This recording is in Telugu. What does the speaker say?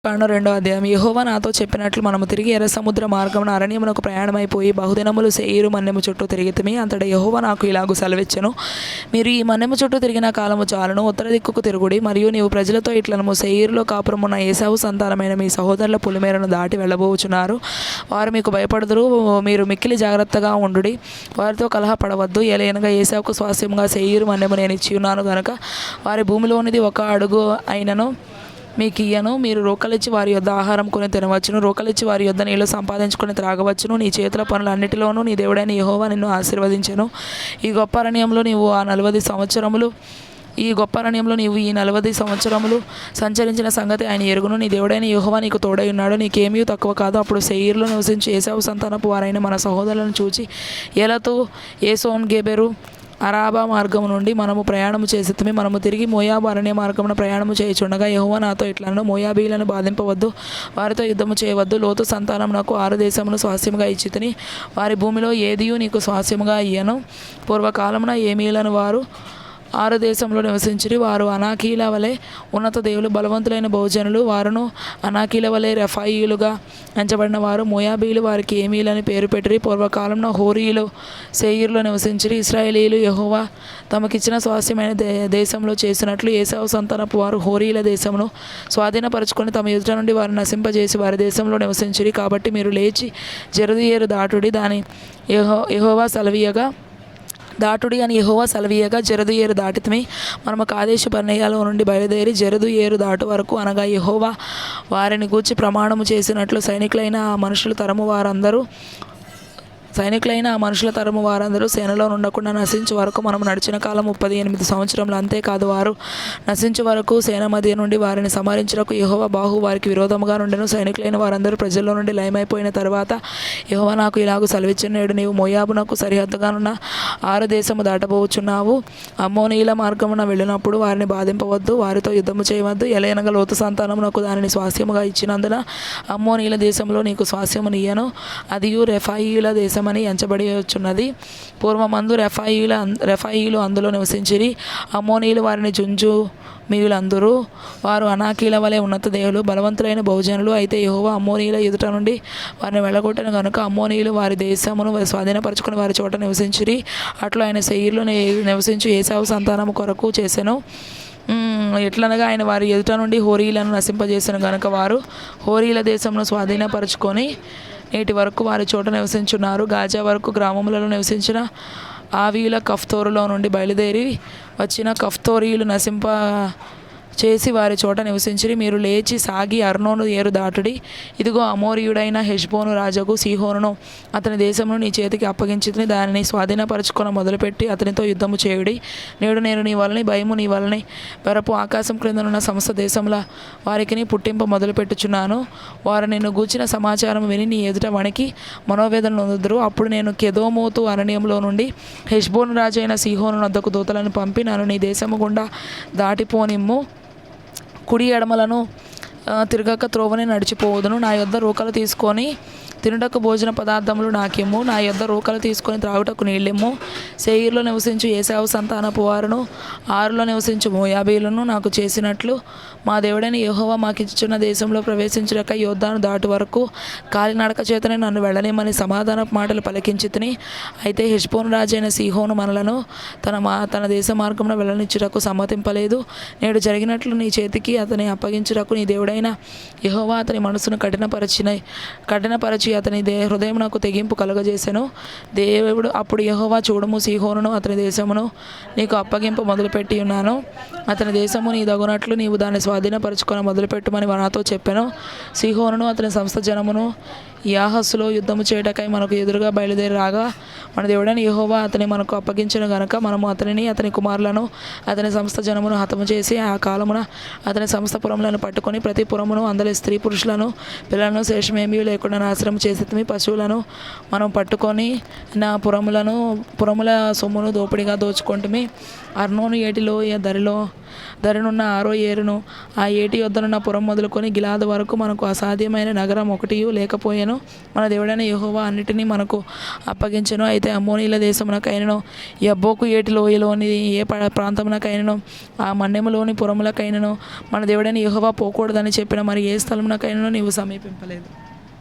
కాండం 2వ అధ్యాయం. యెహోవా నాతో చెప్పినట్లు మనము తిరిగి ఎర్ర సముద్ర మార్గమున అరణ్యమునకు ప్రయాణమైపోయి బహుదినములు శేయీరు మన్యము చుట్టూ తిరిగితిమి. అంతటా యెహోవా నాకు ఇలాగు సెలవిచ్చెను, మీరు ఈ మన్యము చుట్టూ తిరిగిన కాలము చాలును. ఉత్తర దిక్కుకు తిరుగుడి. మరియు నీవు ప్రజలతో ఇట్లనము, శేయీరులో కాపురమున్న ఏశావు సంతానమైన మీ సహోదరుల పొలిమేరను దాటి వెళ్ళబోచున్నారు. వారు మీకు భయపడుదురు. మీరు మిక్కిలి జాగ్రత్తగా ఉండుడి. వారితో కలహపడవద్దు. ఏలయనగా ఏశావుకు స్వాస్యముగా శేయీరు మన్యము నేను ఇచ్చియున్నాను గనుక వారి భూమిలోనిది ఒక అడుగు అయినను మీకు ఇయ్యను. మీరు రోకలిచ్చి వారి యొద్ద ఆహారం కొని తినవచ్చును. రోకలిచ్చి వారి యొద్ద నీళ్లు సంపాదించుకొని త్రాగవచ్చును. నీ చేతుల పనులన్నిటిలోనూ నీ దేవుడైన యెహోవా నిన్ను ఆశీర్వదించెను. ఈ గొప్ప అరణ్యంలో నీవు ఈ 40 సంవత్సరములు సంచరించిన సంగతి ఆయన ఎరుగును. నీ దేవుడైన యెహోవా నీకు తోడై ఉన్నాడు. నీకేమీ తక్కువ కాదు. అప్పుడు శేయీరులో నివసించి ఏశావు సంతానపు వారైన మన సహోదరులను చూచి, ఏలతు, ఏసోన్ గెబెరు, అరాబా మార్గము నుండి మనము ప్రయాణము చేసితిమి. మనము తిరిగి మోయాబు అరణ్య మార్గమున ప్రయాణము చేయుచుండగా యెహోవా నాతో ఇట్లనెను, మోయాబీలను బాధింపవద్దు, వారితో యుద్ధము చేయవద్దు. లోతు సంతానమునకు 6 దేశమును స్వాస్యముగా ఇచ్చితిని. వారి భూమిలో ఏదియూ నీకు స్వాస్యముగా ఇయ్యను. పూర్వకాలమున ఏమీలను వారు 6 దేశంలో నివసించిరి. వారు అనాకీల వలె ఉన్నత దేవులు, బలవంతులైన బహుజనులు. వారును అనాకీల వలె రెఫాయీలుగా ఎంచబడిన వారు. మోయాబీలు వారికి ఏమీలని పేరు పెట్టిరి. పూర్వకాలంలో హోరీయులు శేయీరులో నివసించిరి. ఇశ్రాయేలీయులు యెహోవా తమకిచ్చిన స్వాస్యమైన దేశంలో చేసినట్లు ఏశావు సంతానపు వారు హోరీయుల దేశమును స్వాధీనపరచుకొని తమ ఎదుట నుండి వారిని నశింపజేసి వారి దేశంలో నివసించిరి. కాబట్టి మీరు లేచి జెరదీయేలు దాటుడి. దాని యెహోవా సెలవీయగా జెరదీయేలు దాటితిమి. మనము కాదేశు బర్నేయలో నుండి బయలుదేరి జెరదీయేలు దాటు వరకు, అనగా యెహోవా వారిని గూర్చి ప్రమాణము చేసినట్లు సైనికులైన ఆ మనుషుల తరము వారందరూ సేనలో ఉండకుండా నశించు వరకు మనము నడిచిన కాలం 38 సంవత్సరములు. అంతేకాదు, వారు నశించు వరకు సేన మధ్య నుండి వారిని సంహరించుటకు యెహోవా బాహు వారికి విరోధముగా నుండెను. సైనికులైన వారందరూ ప్రజల్లో నుండి లయమైపోయిన తరువాత యెహోవా నాకు ఇలాగు సెలవిచ్చెను, నేడు నీవు మోయాబునకు సరిహద్దుగానున్న 6 దేశము దాటబోచున్నావు. అమ్మోనీయుల మార్గమున వెళ్ళినప్పుడు వారిని బాధింపవద్దు, వారితో యుద్ధము చేయవద్దు. ఎలయనగా లోతు సంతానమునకు దానిని స్వాస్యముగా ఇచ్చినందున అమ్మోనీయుల దేశంలో నీకు స్వాస్యమునియ్యను. అదియు రెఫాయీయుల దేశం అని ఎంచబడి వచ్చున్నది. పూర్వమందు రెఫాయీలు అందులో నివసించిరి. అమ్మోనీయులు వారిని జుంజుమీయులందురు. వారు అనాకీల వలె ఉన్నత దేవులు, బలవంతులైన బహుజనులు. అయితే యెహోవా అమ్మోనీయుల ఎదుట నుండి వారిని వెళ్ళగొట్టిన గనుక అమ్మోనీయులు వారి దేశమును స్వాధీనపరచుకుని వారి చోట నివసించిరి. అట్లు ఆయన శేయీరులో నివసించి ఏశావు సంతానము కొరకు చేసెను. ఎట్లనగా ఆయన వారి ఎదుట నుండి హోరీయులను నశింపజేసిన గనుక వారు హోరీయుల దేశమును స్వాధీనపరచుకొని నేటి వరకు వారి చోట నివసించున్నారు. గాజా వరకు గ్రామములలో నివసించిన ఆవీయుల కఫ్తోరులో నుండి బయలుదేరి వచ్చిన కఫ్తోరీయులు నశింప చేసి వారి చోట నివసించిరి. మీరు లేచి సాగి అర్నోను ఏరు దాటుడి. ఇదిగో అమోరీయుడైన హెష్బోను రాజుకు సీహోనును అతని దేశమును నీ చేతికి అప్పగించితిని. దానిని స్వాధీనపరచుకొని మొదలుపెట్టి అతనితో యుద్ధము చేయుడి. నేడు నేను నీ వలని భయము, నీ వలని బెరపు ఆకాశం క్రిందనున్న సమస్త దేశముల వారికి పుట్టింప మొదలుపెట్టుచున్నాను. వారు నిన్ను గూర్చిన సమాచారం విని నీ ఎదుట వణికి మనోవేదన నొందుదురు. అప్పుడు నేను కెదోమోతు అరణ్యంలో నుండి హెష్బోను రాజైన సీహోను వద్దకు దూతలను పంపి, నన్ను నీ దేశము గుండా దాటిపోనిమ్ము. కుడి ఎడమలను తిరగక త్రోవని నడిచిపోవదును. నా యొద్ద రూకలు తీసుకొని తినుటకు భోజన పదార్థములు నాకిమ్ము. నా యొద్ద రూకలు తీసుకొని త్రాగుటకు నీళ్ళిమ్ము. శేయీరులో నివసించు ఏశావు సంతానపు వారును 6లో నివసించు మోయాబీలను నాకు చేసినట్లు మా దేవుడైన యెహోవా మాకిచ్చుచున్న దేశంలో ప్రవేశించుటకై యోర్దాను దాటు వరకు కాలినడక చేతనే నన్ను వెళ్ళనిమ్మని సమాధానపు మాటలు పలికించితిని. అయితే హెష్బోను రాజైన సీహోను మనలను తన దేశ మార్గమున వెళ్ళనిచ్చుటకు సమ్మతింపలేదు. నేడు జరిగినట్లు నీ చేతికి అతని అప్పగించుటకు నీ దేవుడైన యెహోవా అతని మనసును కఠినపరచి అతని హృదయం నాకు తెగింపు కలుగజేసెను. దేవుడు అప్పుడు యెహోవా, చూడుము, సీహోనును అతని దేశమును నీకు అప్పగింపు మొదలుపెట్టి ఉన్నాను. అతని దేశము నీ దగునట్లు నీవు దాన్ని స్వాధీనపరచుకొని మొదలుపెట్టుమని నాతో చెప్పెను. సీహోనును అతని సమస్త జనమును యాహసులో యుద్ధము చేయటకై మనకు ఎదురుగా బయలుదేరి రాగా, మన దేవుడైన యెహోవా అతని మనకు అప్పగించిన గనుక మనము అతనిని, అతని కుమారులను, అతని సమస్త జనమును హతము చేసి ఆ కాలమున అతని సమస్త పురములను పట్టుకొని ప్రతి పురమును అందరి స్త్రీ పురుషులను పిల్లలను శేషమేమీ లేకుండా నాశనం చేసి పశువులను మనం పట్టుకొని నా పురముల సొమ్మును దోపిడిగా దోచుకొంటిమి. అర్నోను ఏటి లోయ దరినున్న ఆరో ఏరును, ఆ ఏటి యొద్దనున్న పురం మొదలుకొని గిలాదు వరకు మనకు అసాధ్యమైన నగరం ఒకటియు లేకపోయెను. మన దేవుడైన యెహోవా అన్నిటినీ మనకు అప్పగించెను. అయితే అమ్మోనీయుల దేశమునకైనను, యబ్బోకు ఏటి లోయలోని ఏ ప్రాంతమునకైనను, ఆ మన్యములోని పురములకైనను మన దేవుడైన యెహోవా పోకూడదని చెప్పిన మరి ఏ స్థలమునకైనను నీవు సమీపింపలేదు.